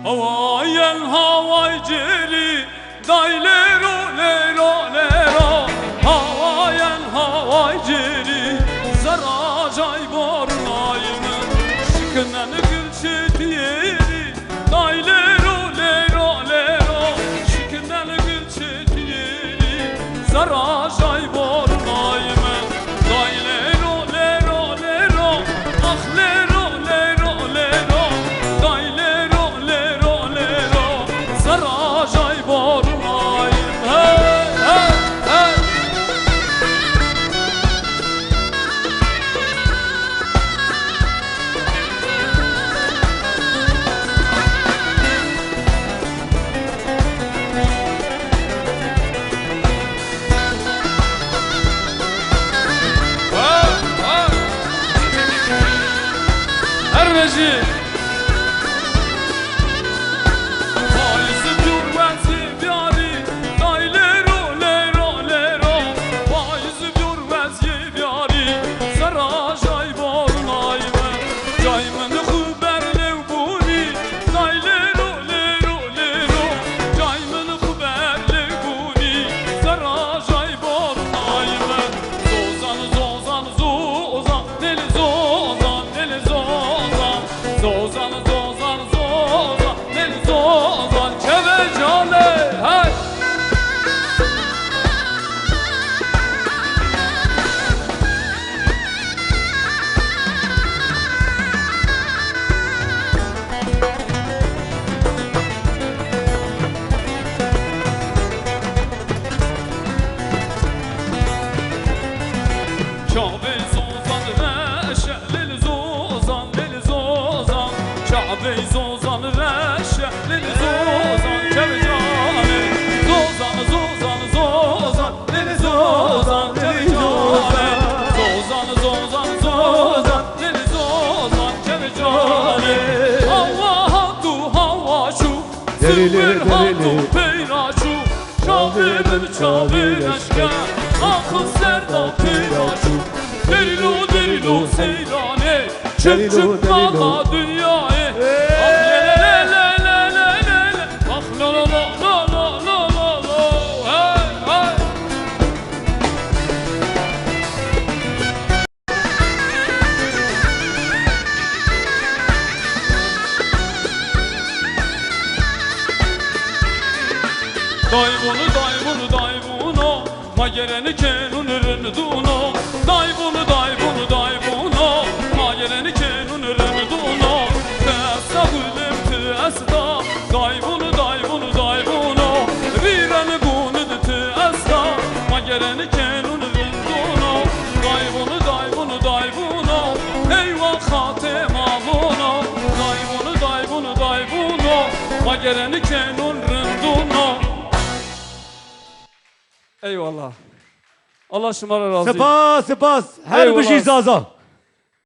هواي الهواي جري دايليرو ليرو ليرو هواي الهواي جري زراجاي بورنايم شكنا نقل شتيري دايليرو ليرو ليرو شكنا نقل شتيري زراجاي بورنايم دايليرو ليرو ليرو اخ ليرو ليرو ليرو دايليرو ليرو ليرو زراجاي بورنايم هاي هاي هاي Energy. Faiz bürvezi biyari, daylero lero lero. Faiz bürvezi biyari, sarajay bornayme. Caymen xber levbuni, daylero lero lero. Caymen xber levbuni, sarajay bornayme. Zozan zozan zozan, deli zozan deli zozan. Zozan zozan zozan deli zozan çevecale hay. Çabe zozan reşe leli zozan deli zozan. Çabe zozan reşe leli zozan çevecale. Zozan zozan zozan deli zozan çevecale. Zozan zozan zozan deli zozan çevecale. Hava hatu hava şu zıvır hatu peyraşu. Çabe'nin çabe eşke akıl serda peyraşu. Delilo delilo seyrane çık çık valla dünyaya. Ah le le le le le le le. Ah la la la la la la la la. Hey hey. Dayvunu dayvunu dayvuno magereni kenunurun duno. Dayvunu dayvunu dayvuno magereni kenunurun duno. Tessa gülüm tessa dayvunu dayvunu dayvuno. Vireni bunu tessa magereni kenunurun duno. Dayvunu dayvunu dayvuno eyvah hatemavuno. Dayvunu dayvunu dayvuno magereni kenunurun duno. Eyvallah. Allah şımara razı olsun. سپاس سپاس هر Eyvallah. بشی زازا